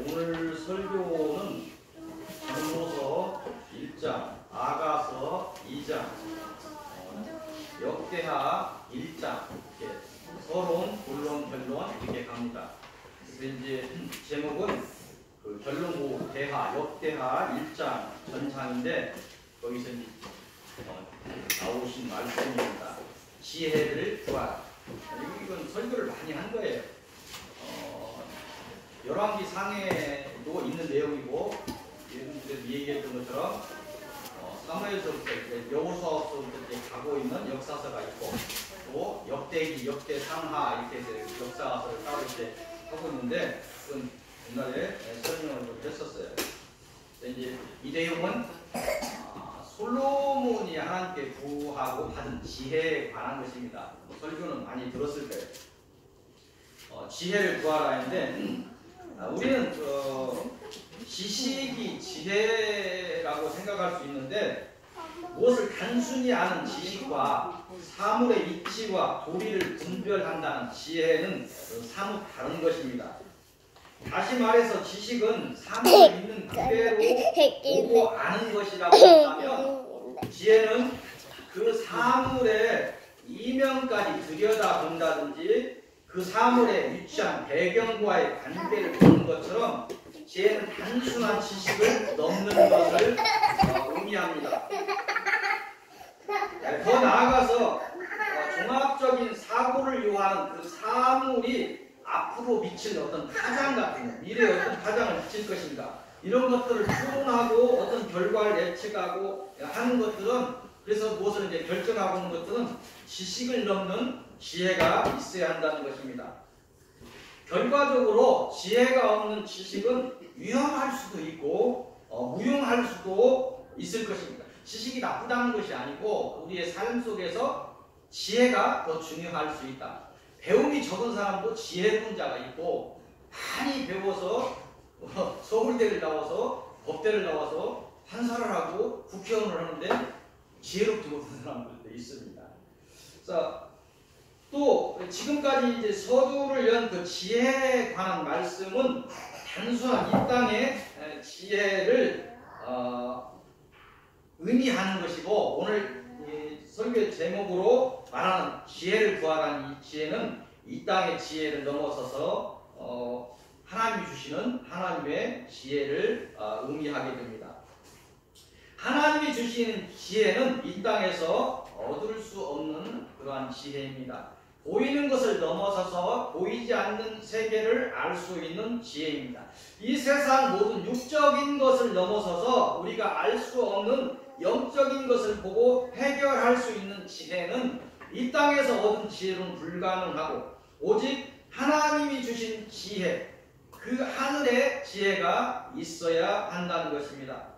오늘 설교는 전도서 1장, 아가서 2장, 역대하 1장, 이렇게 서론, 본론, 결론 이렇게 갑니다. 그래서 이제 제목은 그 결론부 대하, 역대하 1장 전장인데 거기서 이제 나오신 말씀입니다. 지혜를 구하라. 이건 설교를 많이 한 거예요. 열왕기 상에도 있는 내용이고 얘기했던 것처럼 사무엘서부터 여호수아서부터 가고 있는 역사서가 있고 또 역대기, 역대상하 이렇게 해서 역사서를 따로 이렇게 하고 있는데 그건 옛날에 설명을 좀 했었어요. 이제 이 내용은 솔로몬이 하나님께 구하고 받은 지혜에 관한 것입니다. 설교는 많이 들었을 거예요. 지혜를 구하라 했는데 우리는 지식이 지혜라고 생각할 수 있는데 무엇을 단순히 아는 지식과 사물의 위치와 도리를 분별한다는 지혜는 사뭇 다른 것입니다. 다시 말해서 지식은 사물을 있는 그대로 보고 아는 것이라고 한다면 지혜는 그 사물의 이면까지 들여다본다든지 그 사물에 위치한 배경과의 관계를 보는 것처럼 지혜는 단순한 지식을 넘는 것을 의미합니다. 더 나아가서 종합적인 사고를 요하는 그 사물이 앞으로 미칠 어떤 파장 같은 미래에 어떤 파장을 미칠 것입니다. 이런 것들을 추론하고 어떤 결과를 예측하고 하는 것들은 그래서 무엇을 이제 결정하고 하는 것들은 지식을 넘는 지혜가 있어야 한다는 것입니다. 결과적으로 지혜가 없는 지식은 위험할 수도 있고 무용할 수도 있을 것입니다. 지식이 나쁘다는 것이 아니고 우리의 삶 속에서 지혜가 더 중요할 수 있다. 배움이 적은 사람도 지혜로운 자가 있고 많이 배워서 서울대를 나와서 법대를 나와서 판사를 하고 국회의원을 하는데 지혜롭지 못한 사람들도 있습니다. 자, 또 지금까지 이제 서두를 연 그 지혜에 관한 말씀은 단순한 이 땅의 지혜를 의미하는 것이고 오늘 설교의 제목으로 말하는 지혜를 구하라는 이 지혜는 이 땅의 지혜를 넘어서서 하나님이 주시는 하나님의 지혜를 의미하게 됩니다. 하나님이 주시는 지혜는 이 땅에서 얻을 수 없는 그러한 지혜입니다. 보이는 것을 넘어서서 보이지 않는 세계를 알 수 있는 지혜입니다. 이 세상 모든 육적인 것을 넘어서서 우리가 알 수 없는 영적인 것을 보고 해결할 수 있는 지혜는 이 땅에서 얻은 지혜로는 불가능하고 오직 하나님이 주신 지혜, 그 하늘의 지혜가 있어야 한다는 것입니다.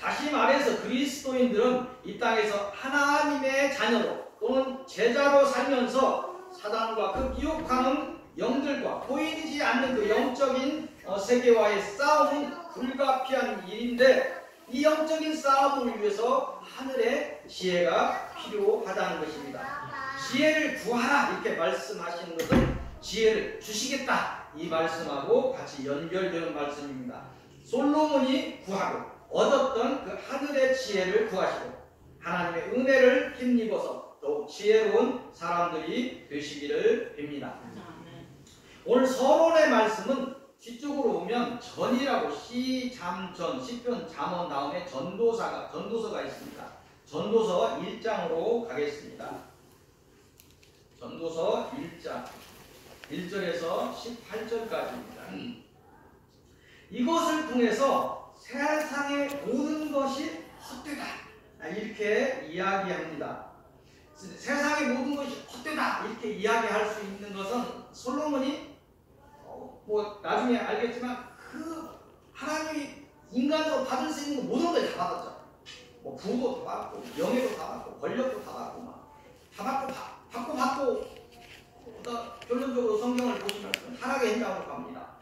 다시 말해서 그리스도인들은 이 땅에서 하나님의 자녀로 또는 제자로 살면서 사단과 그 미혹하는 영들과 보이지 않는 그 영적인 세계와의 싸움은 불가피한 일인데 이 영적인 싸움을 위해서 하늘의 지혜가 필요하다는 것입니다. 지혜를 구하라 이렇게 말씀하시는 것은 지혜를 주시겠다 이 말씀하고 같이 연결되는 말씀입니다. 솔로몬이 구하고 얻었던 그 하늘의 지혜를 구하시고 하나님의 은혜를 힘입어서 더욱 지혜로운 사람들이 되시기를 빕니다. 오늘 서론의 말씀은 뒤쪽으로 오면 전이라고 시잠전, 시편, 잠언 다음에 전도서가 있습니다. 전도서 1장으로 가겠습니다. 전도서 1장 1절에서 18절까지입니다. 이것을 통해서 세상의 모든 것이 헛되다 이렇게 이야기합니다. 세상의 모든 것이 헛되다 이렇게 이야기할 수 있는 것은 솔로몬이 뭐 나중에 알겠지만 그 하나님이 인간으로 받을 수 있는 모든 걸 다 받았죠. 뭐 부도 다 받고 명예도 다 받고 권력도 다 받고 다 받고 결론적으로 성경을 보시면 타락의 현장으로 갑니다.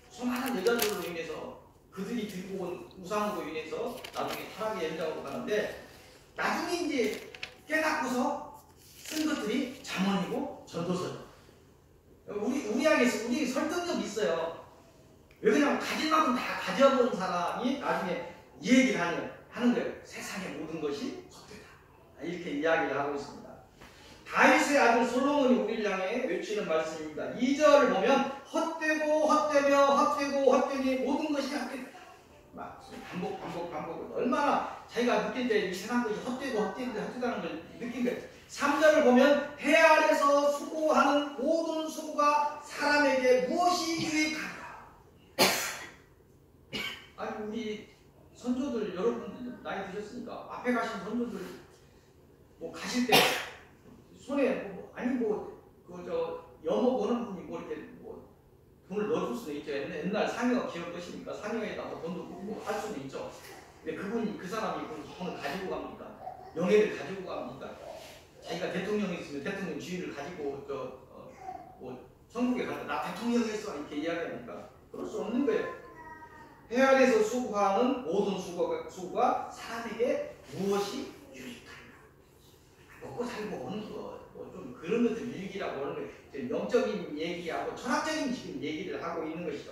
수많은 여자들로 인해서 그들이 들고 온 우상으로 인해서 나중에 타락의 현장으로 가는데 나중에 이제 깨닫고서 쓴 것들이 잠언이고 전도서죠. 우리에게 설득력이 있어요. 왜 그러냐면 가진 만큼 다 가져본 사람이 나중에 이 얘기를 하는 거예요. 세상의 모든 것이 헛되다 이렇게 이야기를 하고 있습니다. 다윗의 아들 솔로몬이 우리를 향해 외치는 말씀입니다. 2절을 보면 헛되고 헛되며 헛되고 헛되니 모든 것이 헛되다. 막 반복 얼마나 자기가 느낄 때 이 세상 것이 헛되고 헛되다는 걸 느낀 거예요. 3절을 보면 해 아래서 수고하는 모든 수고가 사람에게 무엇이 유익한가. 아니 우리 선조들 여러분들 나이 드셨으니까 앞에 가신 선조들 뭐 가실 때 손에 여모 보는 분이 뭐 이렇게 뭐 돈을 넣어줄 수는 있죠. 옛날 상여 기업 것이니까 상여에다가 돈도 붓고 할 수는 있죠. 근데 그분이 그 사람이 돈을 가지고 갑니까? 명예를 가지고 갑니까? 자기가 대통령이 있으면 대통령 지위를 가지고 뭐 천국에 가서 나 대통령이었어 이렇게 이야기합니까? 그럴 수 없는 거예요. 해 아래서 수고하는 모든 수고가 사람에게 무엇이 유익한가? 먹고 살고 오는 거, 뭐 좀 그런 것들 일기라고 하는 거예요. 영적인 얘기하고 철학적인 지금 얘기를 하고 있는 것이죠.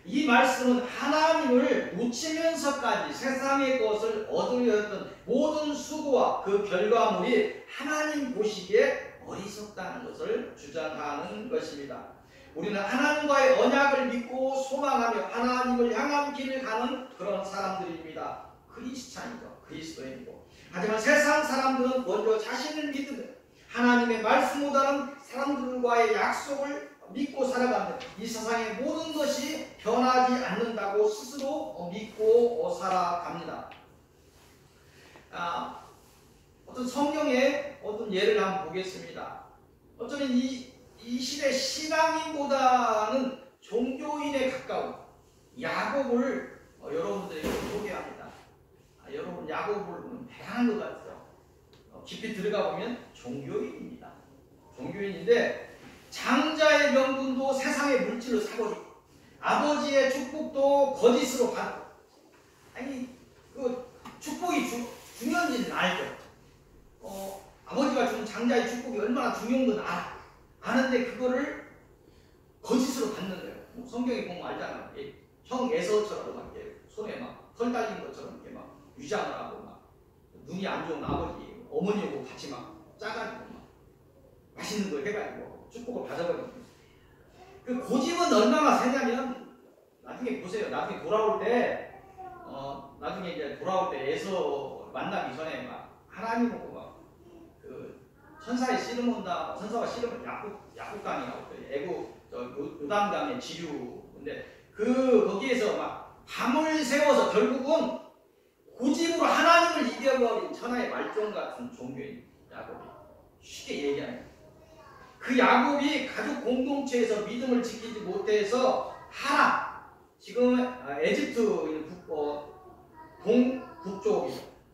이 말씀은 하나님을 놓치면서까지 세상의 것을 얻으려 했던 모든 수고와 그 결과물이 하나님 보시기에 어리석다는 것을 주장하는 것입니다. 우리는 하나님과의 언약을 믿고 소망하며 하나님을 향한 길을 가는 그런 사람들입니다. 크리스찬이죠. 그리스도인이고. 하지만 세상 사람들은 먼저 자신을 믿으며 하나님의 말씀보다는 사람들과의 약속을 믿고 살아가는 이 세상의 모든 것이 변하지 않는다고 스스로 믿고 살아갑니다. 어떤 성경의 어떤 예를 한번 보겠습니다. 어쩌면 이 시대 신앙인보다는 종교인에 가까운 야곱을 여러분들에게 소개합니다. 여러분 야곱을 보면 대단한 것 같아요. 깊이 들어가 보면 종교인입니다. 종교인인데 장자의 명분도 세상의 물질로 사버리고 아버지의 축복도 거짓으로 받고 아니 그 축복이 중요한지는 알죠. 아버지가 준 장자의 축복이 얼마나 중요한 건 아는데 그거를 거짓으로 받는 거예요. 성경에 보면 알잖아요. 형 에서처럼 막 이렇게 손에 막 털 달린 것처럼 이렇게 막 위장을 하고 막 눈이 안 좋은 아버지 어머니하고 같이 막 짜가지고 막 맛있는 걸 해가지고 축복을 받아버리는 거예요. 그 고집은 얼마나 세냐면 나중에 보세요. 나중에 돌아올 때 에서 만나기 전에 막 하나님하고 막 그 천사의 씨름 온다. 천사가 씨름을 야국강이라고 애국 요단강의 지류. 근데 거기에서 막 밤을 세워서 결국은 고집으로 하나님을 이겨버린 천하의 말종 같은 종교인 야곱이 쉽게 얘기하는 그 야곱이 가족 공동체에서 믿음을 지키지 못해서 지금 에집트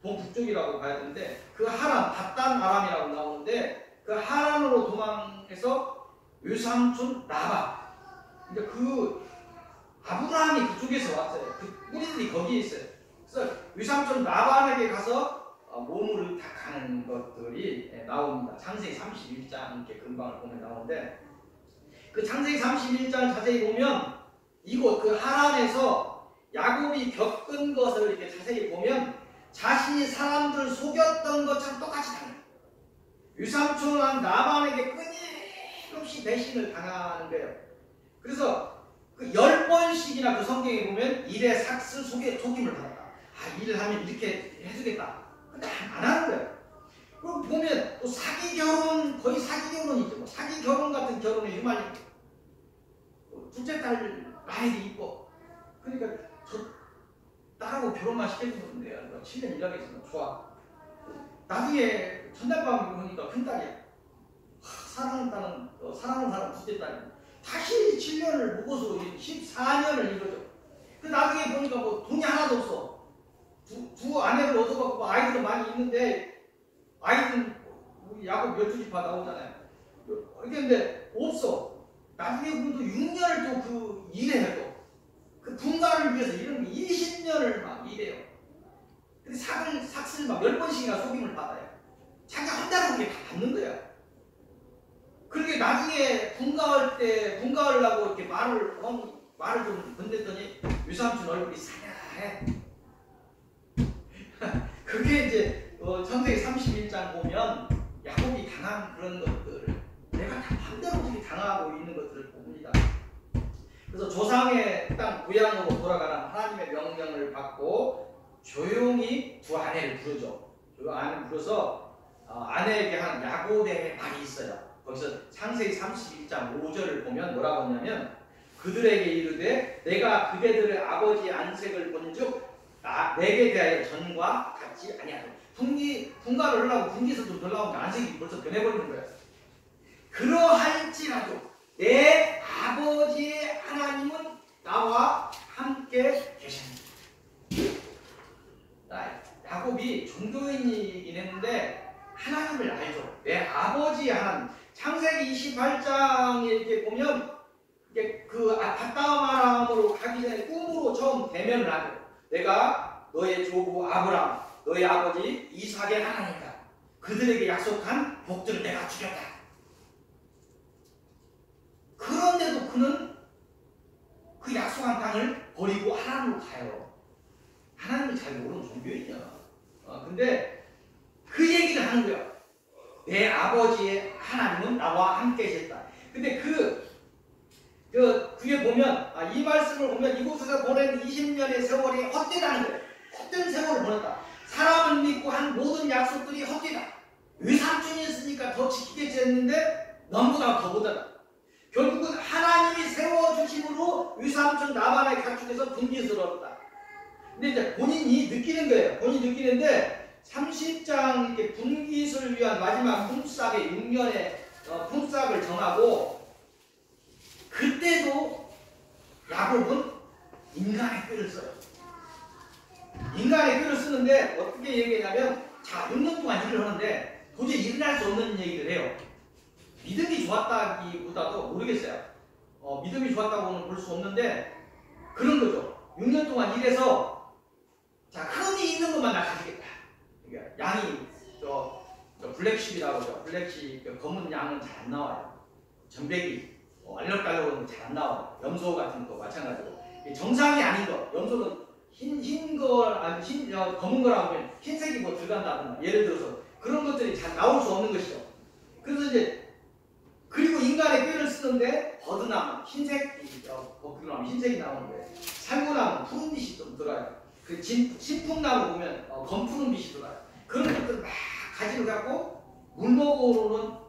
동북쪽이라고 봐야 되는데 그 바단 아람이라고 나오는데 그 하란으로 도망해서 외삼촌 나바 근데 아브라함이 그쪽에서 왔어요. 그 뿌리들이 거기에 있어요. 그래서 외삼촌 나반에게 가서 몸을 의탁하는 것들이 나옵니다. 창세기 31장 이렇게 금방을 보면 나오는데 그 창세기 31장 자세히 보면 이곳 그 하란에서 야곱이 겪은 것을 이렇게 자세히 보면 자신이 사람들을 속였던 것처럼 똑같이 당해요. 외삼촌 나반에게 끊임없이 배신을 당하는 거예요. 그래서 그 10번씩이나 그 성경에 보면 일에 삭슬 속임을 받았다. 일을 하면 이렇게 해주겠다. 근데 안 하는 거예요. 그럼 보면 또 거의 사기 결혼이죠. 뭐 사기 결혼 같은 결혼이 유만히 둘째 딸 나이도 이뻐. 그러니까 저 딸하고 결혼만 시켜주면 내가 7년 일하겠으면 좋아. 나중에 첫날밤 보니까 큰딸이야. 사랑하는 딸은 사랑하는 사람 둘째 딸이 다시 7년을 묵어서 14년을 이루죠. 그 나중에 보니까 뭐 돈이 하나도 없어. 두 아내를 얻어갖고 아이들은 많이 있는데 아이들은 야곱 12집 나오잖아요. 그런데 없어. 나중에 보면 또 6년을 또 그 일해요. 또. 그 분가를 위해서 이런 20년을 막 일해요. 근데 삭슬 막 10번씩이나 속임을 받아요. 자기가 한다고 그게 다 받는 거야. 그렇게 나중에 분가하려고 이렇게 말을 좀 건넸더니 유삼촌 얼굴이 사냐해. 그게 이제 창세기 31장 보면 야곱이 당한 그런 것들을 내가 다 반대로 그렇게 당하고 있는 것들을 봅니다. 그래서 조상의 땅 고향으로 돌아가는 하나님의 명령을 받고 조용히 두 아내를 부르죠. 두 아내를 불러서 아내에게 한 야곱의 말이 있어요. 거기서 창세기 31장 5절을 보면 뭐라고 하냐면 그들에게 이르되 내가 그대들의 아버지 안색을 본즉 내게 대하여 전과 같지 아니하다. 분가를 하려고 분기에서도 놀라운 안색이 벌써 변해버리는 거예요. 그러할지라도 내 아버지의 하나님은 나와 함께 계십니다. 야곱이 종교인이긴 했는데 하나님을 알죠. 내 아버지의 하나님. 창세기 28장에 이렇게 보면 이게 그 바다마람으로 가기 전에 꿈으로 처음 대면을 하죠. 내가 너의 조부 아브라함, 너의 아버지 이삭의 하나님이다. 그들에게 약속한 복들을 내가 주겠다. 그런데도 그는 그 약속한 땅을 버리고 하나님으로 가요. 하나님을 잘 모르는 종교인이야. 근데 그 얘기를 하는 거야. 내 아버지의 하나님은 나와 함께 계셨다. 근데 그게 보면 이 말씀을 보면 이곳에서 보낸 20년의 세월이 헛되다는 거예요. 헛된 세월을 보냈다. 사람을 믿고 한 모든 약속들이 헛되다. 외삼촌이 있으니까 더 지키겠지 했는데 너무나 더 못하다. 결국은 하나님이 세워주심으로 외삼촌 나반의 가축에서 분깃을 얻었다. 근데 이제 본인이 느끼는 거예요. 본인이 느끼는데 30장 이렇게 분깃을 위한 마지막 품삯의 6년의 품삯을 정하고 그때도 야곱은 인간의 꾀를 써요. 인간의 꾀를 쓰는데 어떻게 얘기하냐면 자 6년 동안 일을 하는데 도저히 일어날 수 없는 얘기를 해요. 믿음이 좋았다기보다도 모르겠어요. 믿음이 좋았다고는 볼 수 없는데 그런 거죠. 6년 동안 일해서 자 흠이 있는 것만 나 가지겠다. 그러니까 양이 블랙십이라고 하죠. 블랙십 검은 양은 잘 안 나와요. 전백이 알록달록은 잘 안 나와요. 염소 같은 거 마찬가지로 정상이 아닌 거 염소는 검은 거라고 하면 흰색이 뭐 들어간다든가 예를 들어서 그런 것들이 잘 나올 수 없는 것이죠. 그래서 이제 그리고 인간의 꾀를 쓰는데 버드나무 흰색이 나오는 거예요. 살구나무 푸른 빛이 좀 들어요. 그 진풍나무 보면 검푸른 빛이 들어요. 그런 것들 막 가지를 갖고 물 먹으러는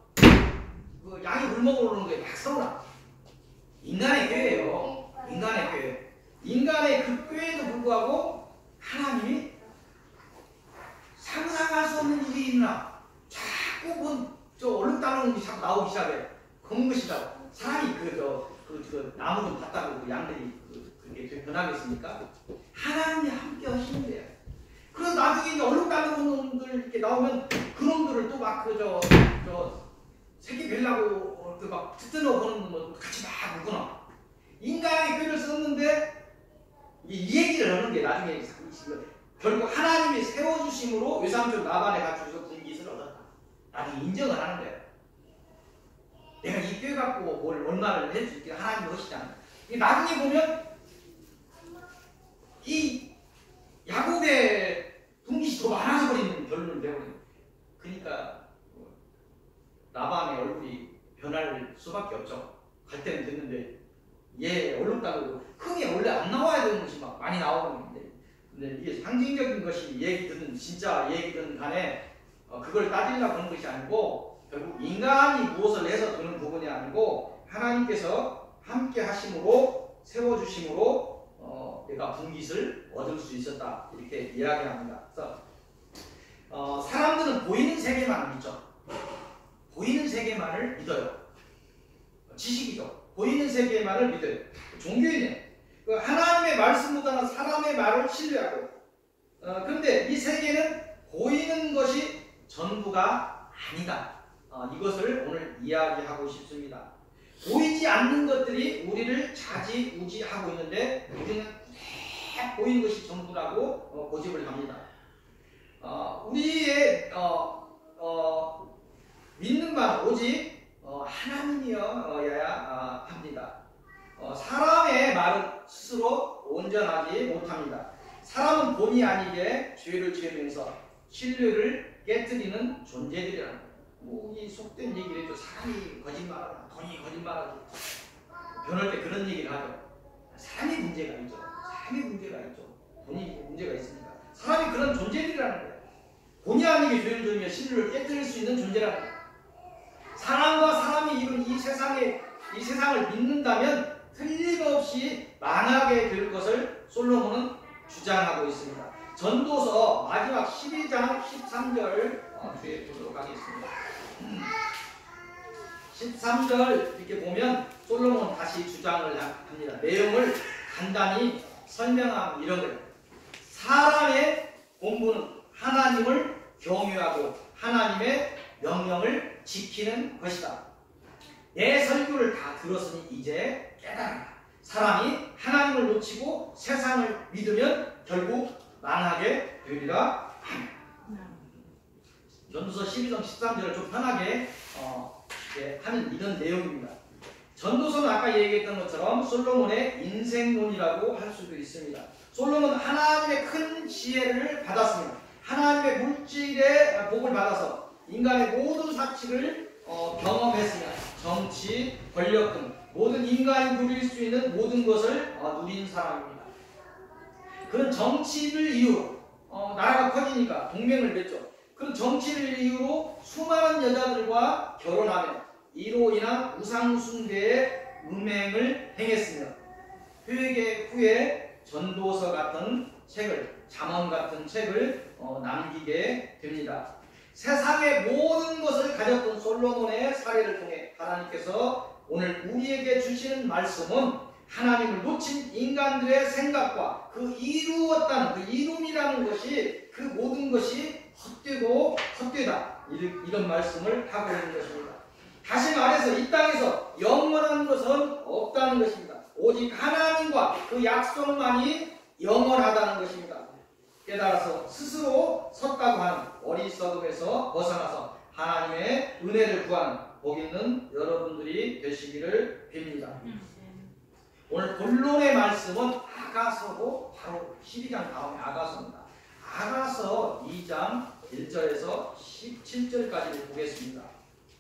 양이 물 먹으러는 거에 막 서운하. 인간의 꾀예요. 인간의 꾀. 인간의 그 꾀에도 불구하고 하나님이 상상할 수 없는 일이 있나? 자꾸 저 얼룩달룩한 게 자꾸 나오기 시작해. 검은 것이라고. 사람이 그 나무 좀 봤다고 그 양들이 그게 변하겠습니까? 하나님이 함께 하시는 거예요. 그래서 나중에 이제 얼룩달룩한 놈들 이렇게 나오면 그 놈들을 또 막 새끼 벨라고 막 뜯어놓고 보는 놈 같이 막 묶어놔. 인간의 꾀를 썼는데 이 얘기를 하는 게 나중에 결국 하나님이 세워주심으로 외삼촌 나반의 가축에서 분깃을 얻었다. 나중에 인정을 하는 거예요. 내가 이 꾀 갖고 뭘 얼마를 할 수 있게 하나님이 하시잖아요. 나중에 보면 이 야곱의 분깃이 더 많아져 버리는 결론을 내버리는. 그러니까 나반의 얼굴이 변할 수밖에 없죠. 갈 때는 됐는데 얘 얼룩달룩 흥이 원래 안 나와야 되는 것이 막 많이 나오는 건데 근데 이게 상징적인 것이 얘기든 진짜 얘기든 간에 그걸 따지려고 하는 것이 아니고 결국 인간이 무엇을 해서 아니고 하나님께서 함께 하심으로 세워주심으로 내가 분깃을 얻을 수 있었다 이렇게 이야기합니다. 그래서 사람들은 보이는 세계만을 믿죠. 보이는 세계만을 믿어요. 지식이죠. 보이는 세계만을 믿어요. 종교인이에요. 하나님의 말씀보다는 사람의 말을 신뢰하고 그런데 이 세계는 보이는 것이 전부가 아니다. 이것을 오늘 이야기하고 싶습니다. 보이지 않는 것들이 우리를 좌지우지하고 있는데 우리는 보이는 것이 전부라고 고집을 합니다. 우리의 믿는 바는 오직 하나님이어야 합니다. 사람의 말은 스스로 온전하지 못합니다. 사람은 본의 아니게 죄를 지으면서 신뢰를 깨뜨리는 존재들이라는 거예요. 이 속된 얘기를 해도 사람이 거짓말하고 돈이 거짓말하고 변할 때 그런 얘기를 하죠. 사람이 문제가 있죠. 사람이 문제가 있죠. 돈이 문제가 있습니다. 사람이 그런 존재들이라는 거예요. 본의 아니게 죄를 지으며 신뢰를 깨뜨릴 수 있는 존재라는 거예요. 사람과 사람이 이룬 이 세상을 믿는다면 틀림없이 망하게 될 것을 솔로몬은 주장하고 있습니다. 전도서 마지막 12장 13절 주에 보도록 하겠습니다. 13절 이렇게 보면 솔로몬 다시 주장을 합니다. 내용을 간단히 설명하면 이런 거예요. 사람의 본분은 하나님을 경외하고 하나님의 명령을 지키는 것이다. 내 설교를 다 들었으니 이제 깨달아라. 사람이 하나님을 놓치고 세상을 믿으면 결국 망하게 되리라. 전도서 12장 13절을 좀 편하게 하는 이런 내용입니다. 전도서는 아까 얘기했던 것처럼 솔로몬의 인생론이라고 할 수도 있습니다. 솔로몬은 하나님의 큰 지혜를 받았습니다. 하나님의 물질의 복을 받아서 인간의 모든 사치를 경험했으며 정치, 권력 등 모든 인간이 누릴 수 있는 모든 것을 누린 사람입니다. 그런 정치를 이유로 나라가 커지니까 동맹을 맺죠. 그런 정치를 이유로 수많은 여자들과 결혼하며 이로 인한 우상숭배의 음행을 행했으며 회개 후에 전도서 같은 책을, 잠언 같은 책을 남기게 됩니다. 세상의 모든 것을 가졌던 솔로몬의 사례를 통해 하나님께서 오늘 우리에게 주시는 말씀은 하나님을 놓친 인간들의 생각과 그 이루었다는 그 이룸이라는 것이 그 모든 것이 헛되고 헛되다 이런 말씀을 하고 있는 것입니다. 다시 말해서 이 땅에서 영원한 것은 없다는 것입니다. 오직 하나님과 그 약속만이 영원하다는 것입니다. 깨달아서 스스로 섰다고 하는 어리석음에서 벗어나서 하나님의 은혜를 구하는 복 있는 여러분들이 되시기를 빕니다. 오늘 본론의 말씀은 아가서고 바로 12장 다음에 아가서입니다. 아가서 2장 1절에서 17절까지를 보겠습니다.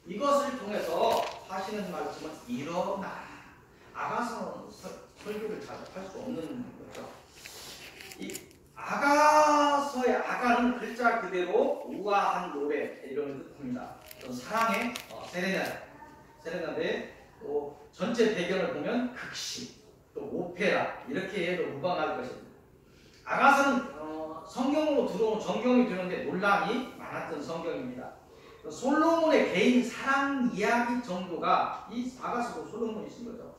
이것을 통해서 하시는 말씀은 일어나. 아가서는 설교를 잘 할 수 없는 거죠. 이 아가서의 아가는 글자 그대로 우아한 노래 이런 뜻입니다. 사랑의 세레나데 또 전체 배경을 보면 극시 또 오페라 이렇게 해도 무방할 것입니다. 아가서는 성경으로 들어온 정경이 되는데 논란이 많았던 성경입니다. 솔로몬의 개인 사랑 이야기 정도가 이 아가서도 솔로몬이 쓴 거죠.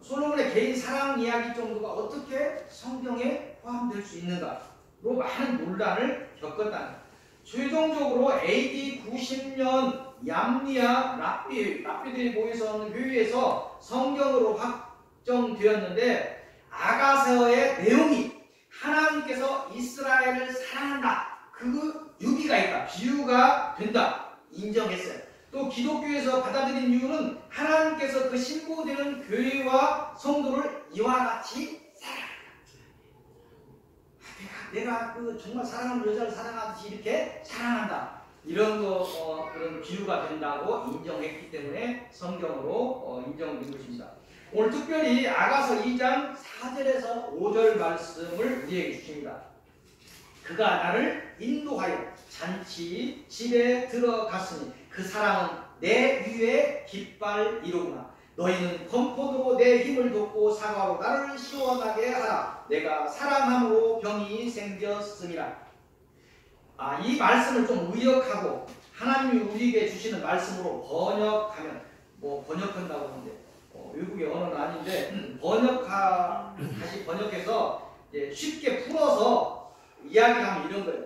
솔로몬의 개인 사랑 이야기 정도가 어떻게 성경에 포함될 수 있는가로 많은 논란을 겪었다는 최종적으로 AD 90년 얌리아 랍비들이 모여서 하는 교회에서 성경으로 확정되었는데 아가서의 내용이 하나님께서 이스라엘을 사랑한다. 그 유비가 있다. 비유가 된다. 인정했어요. 또 기독교에서 받아들인 이유는 하나님께서 그 신고되는 교회와 성도를 이와 같이 사랑한다. 내가 그 정말 사랑하는 여자를 사랑하듯이 이렇게 사랑한다. 이런 그런 비유가 된다고 인정했기 때문에 성경으로 인정된 것입니다. 오늘 특별히 아가서 2장 4절에서 5절 말씀을 우리에게 주십니다. 그가 나를 인도하여 잔치 집에 들어갔으니 그 사랑은 내 위에 깃발 이루구나. 너희는 건포도로 내 힘을 돕고 사과로 나를 시원하게 하라. 내가 사랑함으로 병이 생겼음이라. 이 말씀을 좀 의역하고 하나님이 우리에게 주시는 말씀으로 번역하면, 번역한다고 하는데 외국의 언어는 아닌데 다시 번역해서 쉽게 풀어서 이야기하면 이런 거예요.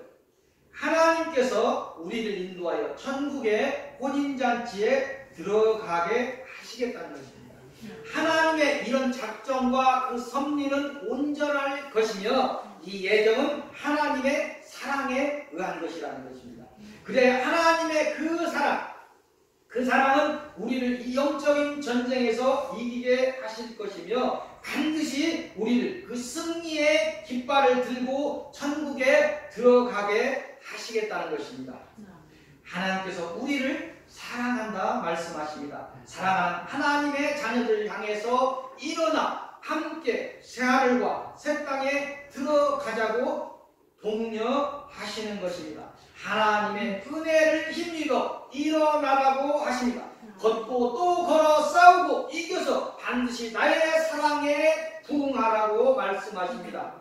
하나님께서 우리를 인도하여 천국의 혼인잔치에 들어가게 하시겠다는 것입니다. 하나님의 이런 작정과 그 섭리는 온전할 것이며 이 예정은 하나님의 사랑에 의한 것이라는 것입니다. 그래 하나님의 그 사랑은 우리를 이 영적인 전쟁에서 이기게 하실 것이며 반드시 우리를 그 승리의 깃발을 들고 천국에 들어가게 하시겠다는 것입니다. 하나님께서 우리를 사랑한다 말씀하십니다. 사랑하는 하나님의 자녀들을 향해서 일어나 함께 새하늘과 새 땅에 들어가자고 독려하시는 것입니다. 하나님의 은혜를 힘입어 일어나라고 하십니다. 걷고 또 걸어 싸우고 이겨서 반드시 나의 사랑에 부응하라고 말씀하십니다.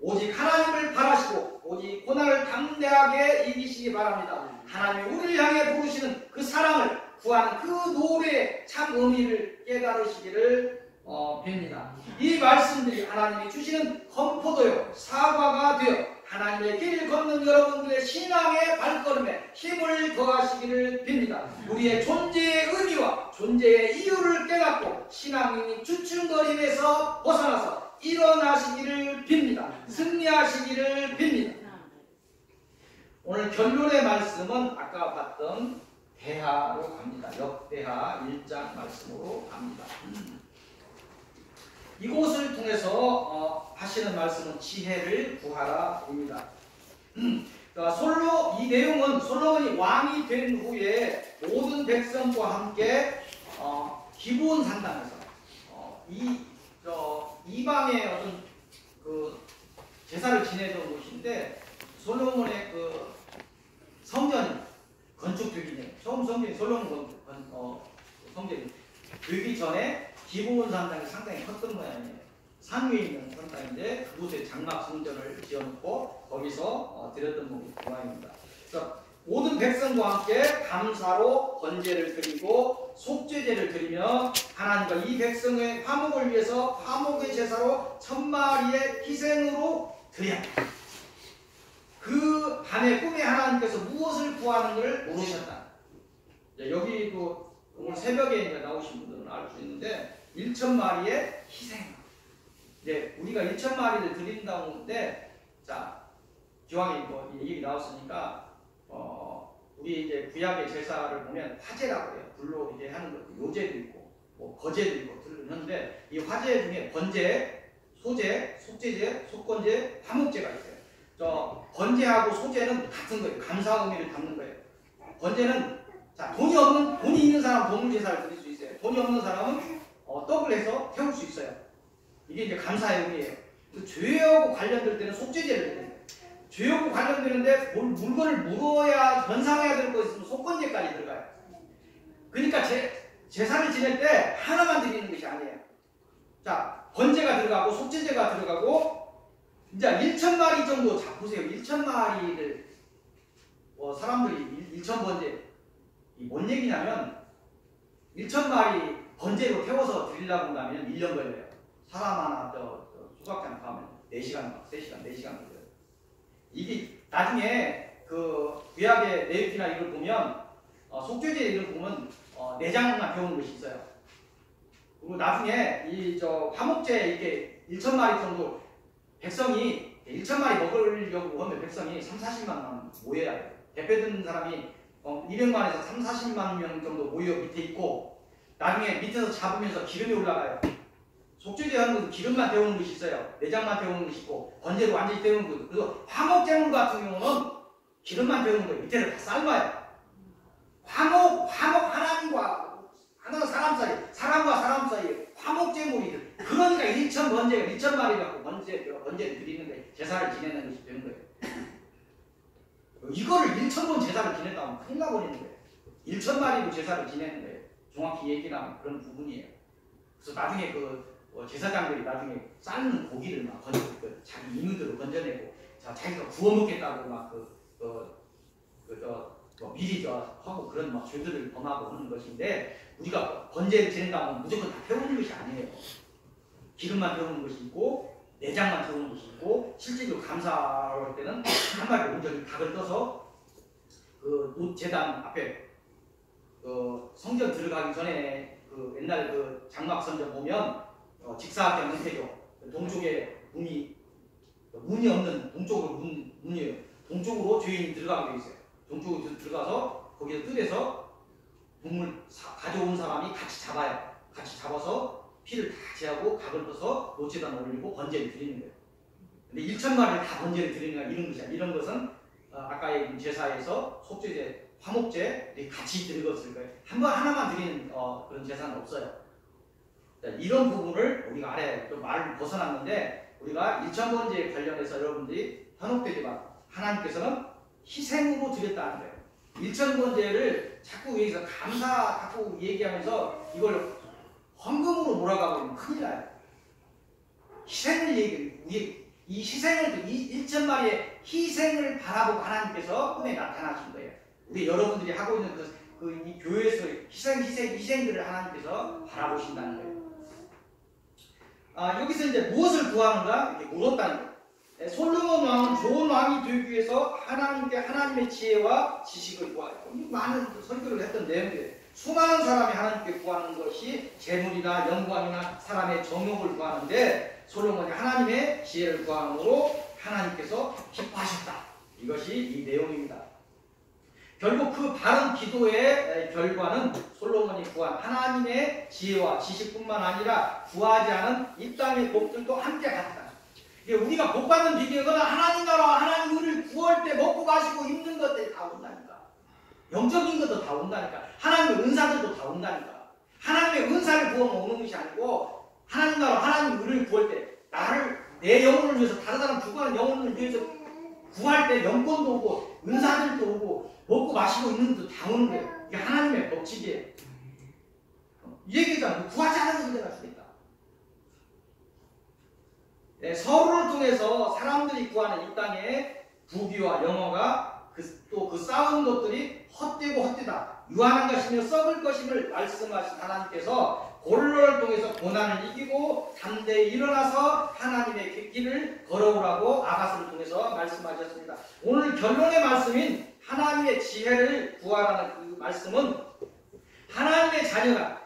오직 하나님을 바라시고 오직 고난을 담대하게 이기시기 바랍니다. 하나님이 우리를 향해 부르시는 그 사랑을 구하는 그 노래의 참 의미를 깨달으시기를 빕니다. 이 말씀들이 하나님이 주시는 건포도요 사과가 되어 하나님의 길을 걷는 여러분들의 신앙의 발걸음에 힘을 더하시기를 빕니다. 우리의 존재의 의미와 존재의 이유를 깨닫고 신앙이 주춤거림에서 벗어나서 일어나시기를 빕니다. 승리하시기를 빕니다. 오늘 결론의 말씀은 아까 봤던 대하로 갑니다. 역대하 1장 말씀으로 갑니다. 이곳을 통해서 하시는 말씀은 지혜를 구하라입니다. 이 내용은 솔로몬이 왕이 된 후에 모든 백성과 함께 기브온 산당에서 이방의 어떤 그 제사를 지내던 곳인데 솔로몬의 그 성전이 건축되기 처음 성전이 솔로몬 성전이 되기 전에 기브온 산당이 상당히 컸던 모양이에요. 산 위에 있는 산당인데 그곳에 장막 성전을 지어놓고 거기서 드렸던 모양입니다. 그래서 모든 백성과 함께 감사로 번제를 드리고 속죄제를 드리며 하나님과 이 백성의 화목을 위해서 화목의 제사로 1000마리의 희생으로 드려야 합니다. 그 밤에 꿈에 하나님께서 무엇을 구하는 것을 모르셨다. 여기도 오늘 새벽에 나오신 분들은 알 수 있는데 1000마리의 희생. 우리가 1000마리를 드린다는데, 자, 기왕에 얘기 나왔으니까, 우리 이제 구약의 제사를 보면 화제라고 해요. 불로 이제 하는 거, 요제도 있고, 거제도 있고, 들었는데, 이 화제 중에 번제, 소제, 속제제, 속건제, 화목제가 있어요. 번제하고 소제는 같은 거예요. 감사 의미를 담는 거예요. 번제는, 자, 돈이 있는 사람은 동물 제사를 드릴 수 있어요. 돈이 없는 사람은 떡을 해서 태울 수 있어요. 이게 이제 감사의 의미예요. 죄하고 관련될 때는 속죄제를 해요. 죄하고 관련되는데 물건을 물어야 변상해야 될 거 있으면 속건제까지 들어가요. 그러니까 제사를 지낼 때 하나만 드리는 것이 아니에요. 자, 번제가 들어가고 속죄제가 들어가고 이제 1000마리 정도 보세요. 1000마리를 사람들이 1000번제 뭔 얘기냐면 1000마리 번제로 태워서 드리려고 하면 1년 걸려요. 사람 하나 수박장 가면 4시간, 3시간, 4시간 걸려요. 이게 나중에 그 구약의 레위기나 이걸 보면 속죄제 이걸 보면 내장만 배우는 것이 있어요. 그리고 나중에 화목제 이렇게 1000마리 정도 백성이 1000마리 먹으려고 하면 백성이 30-40만 모여야 돼요. 대표 듣는 사람이 200만에서 30-40만 명 정도 모여 밑에 있고 나중에 밑에서 잡으면서 기름이 올라가요. 속죄제 하는 것은 기름만 데우는 것이 있어요. 내장만 데우는 것이 있고 번제로 완전히 데우는 것. 그래서 화목제물 같은 경우는 기름만 데우는 거예요. 밑에를 다 삶아요. 화목 하나님과 사람 사이, 사람과 사람 사이에 화목제물이 그러니까 1000번제가 1000마리 갖고 번제를 드리는 거예요. 제사를 지내는 것이 되는 거예요. 이거를 1000번 제사를 지냈다면 큰일 나버리는 거예요. 1,000마리로 제사를 지내는 거예요. 정확히 얘기하면 그런 부분이에요. 그래서 나중에 제사장들이 나중에 삶는 고기를 막 자기 임의대로 건져내고 자기가 구워 먹겠다고 막 미리 하고 그런 막 죄들을 범하고 하는 것인데, 우리가 번제를 지낸다 하면 무조건 다 태우는 것이 아니에요. 기름만 태우는 것이 있고 내장만 태우는 것이 있고, 실제로 감사할 때는 한 마리 온전히 닭을 떠서 제단 앞에 성전 들어가기 전에 옛날 장막 성전 보면 직사각형 형태죠. 동쪽에 문이 없는 동쪽으로 문이에요. 동쪽으로 죄인이 들어가게 돼 있어요. 동쪽으로 들어가서 거기서 뜰에서 동물 가져온 사람이 같이 잡아요. 같이 잡아서 피를 다 제하고 각을 떠서 노제단에 올리고 번제를 드리는 거예요. 근데 1,000마리를 다 번제를 드리는 거 이런 것이야. 이런 것은 아까 얘기한 제사에서 속죄제, 화목제 같이 드리었을 거예요. 하나만 드리는 그런 제사는 없어요. 이런 부분을 우리가 알아야 돼요. 좀 말을 벗어났는데, 우리가 1,000번제에 관련해서 여러분들이 현혹되지만 하나님께서는 희생으로 드렸다는 거예요. 1,000번제를 자꾸 여기서 감사 자꾸 얘기하면서 이걸 헌금으로 몰아가고 있는 큰일 나요. 희생을 얘기해요. 이 희생을, 1,000마리의 희생을 바라보고 하나님께서 꿈에 나타나신 거예요. 우리 여러분들이 하고 있는 이 교회에서 희생들을 하나님께서 바라보신다는 거예요. 여기서 이제 무엇을 구하는가? 이렇게 물었다는 거예요. 솔로몬 왕은 좋은 왕이 되기 위해서 하나님의 지혜와 지식을 구하요. 많은 설교를 했던 내용이에요. 수많은 사람이 하나님께 구하는 것이 재물이나 영광이나 사람의 정욕을 구하는데, 솔로몬이 하나님의 지혜를 구함으로 하나님께서 기뻐하셨다. 이것이 이 내용입니다. 결국 그 바른 기도의 결과는 솔로몬이 구한 하나님의 지혜와 지식뿐만 아니라 구하지 않은 이 땅의 복들도 함께 같다. 우리가 복받는 비결은 하나님 나라와 하나님 의를 구할 때 먹고 마시고 입는 것들이 다 온다니까. 영적인 것도 다 온다니까. 하나님의 은사들도 다 온다니까. 하나님의 은사를 구하면 오는 것이 아니고, 하나님 나라 하나님 의를 구할 때 내 영혼을 위해서, 다른 사람 죽어가는 영혼을 위해서 구할 때 영권도 오고 은사들도 오고 먹고 마시고 있는 것도 다 오는 거예요. 이게 하나님의 법칙이에요. 이 얘기잖아. 구하지 않은 것을 내가 주겠다. 서로를 통해서 사람들이 구하는 이 땅의 부귀와 영어가 또 그 쌓은 것들이 헛되고 헛되다, 유한한 것이며 썩을 것임을 말씀하신 하나님께서 고난을 통해서 고난을 이기고 담대히 일어나서 하나님의 길을 걸어오라고 아가스를 통해서 말씀하셨습니다. 오늘 결론의 말씀인 하나님의 지혜를 구하라는 그 말씀은, 하나님의 자녀가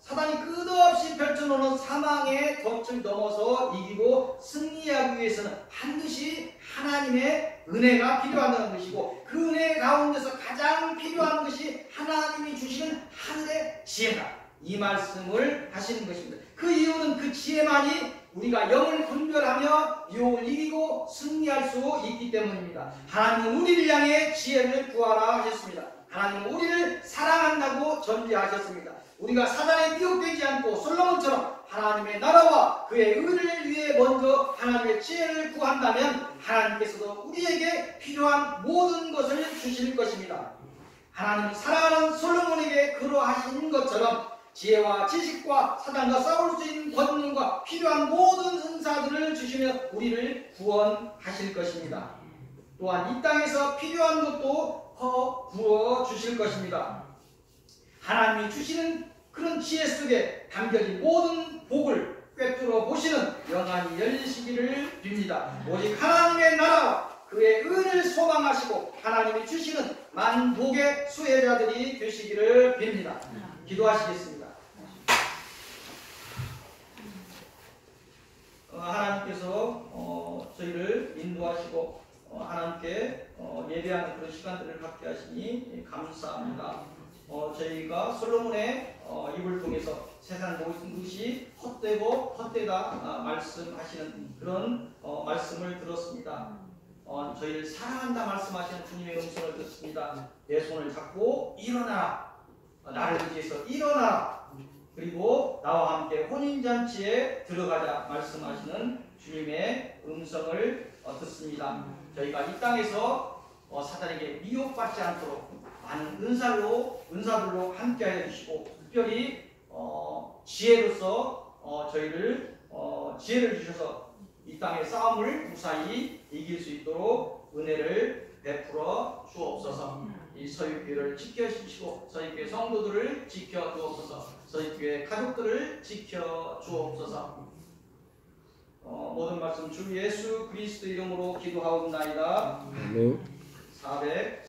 사단이 끝없이 펼쳐놓는 사망의 덫을 넘어서 이기고 승리하기 위해서는 반드시 하나님의 은혜가 필요하다는 것이고, 그 은혜 가운데서 가장 필요한 것이 하나님이 주시는 하늘의 지혜다. 이 말씀을 하시는 것입니다. 그 이유는 그 지혜만이 우리가 영을 분별하며 유혹을 이기고 승리할 수 있기 때문입니다. 하나님은 우리를 향해 지혜를 구하라 하셨습니다. 하나님은 우리를 사랑한다고 전제하셨습니다. 우리가 사단에 미혹되지 않고 솔로몬처럼 하나님의 나라와 그의 의를 위해 먼저 하나님의 지혜를 구한다면, 하나님께서도 우리에게 필요한 모든 것을 주실 것입니다. 하나님은 사랑하는 솔로몬에게 그러하신 것처럼 지혜와 지식과 사단과 싸울 수 있는 권능과 필요한 모든 은사들을 주시며 우리를 구원하실 것입니다. 또한 이 땅에서 필요한 것도 부어 주실 것입니다. 하나님이 주시는 그런 지혜 속에 담겨진 모든 복을 꿰뚫어 보시는 영안이 열리시기를 빕니다. 오직 하나님의 나라와 그의 의를 소망하시고 하나님이 주시는 만복의 수혜자들이 되시기를 빕니다. 기도하시겠습니다. 하나님께서 저희를 인도하시고 하나님께 예배하는 그런 시간들을 갖게 하시니 감사합니다. 저희가 솔로몬의 입을 통해서 세상 모든 것이 헛되고 헛되다 말씀하시는 그런 말씀을 들었습니다. 저희를 사랑한다 말씀하시는 주님의 음성을 듣습니다. 내 손을 잡고 일어나라. 나를 의지해서 일어나라. 그리고 나와 함께 혼인잔치에 들어가자 말씀하시는 주님의 음성을 듣습니다. 저희가 이 땅에서 사단에게 미혹받지 않도록 많은 은사들로 함께하여 주시고 특별히 지혜로서 저희를 지혜를 주셔서 이 땅의 싸움을 무사히 이길 수 있도록 은혜를 베풀어 주옵소서. 이 서윗교회를 지켜주시고 서윗교회 성도들을 지켜주옵소서. 서윗교회 가족들을 지켜주옵소서. 모든 말씀 주 예수 그리스도 이름으로 기도하옵나이다. 아멘. 400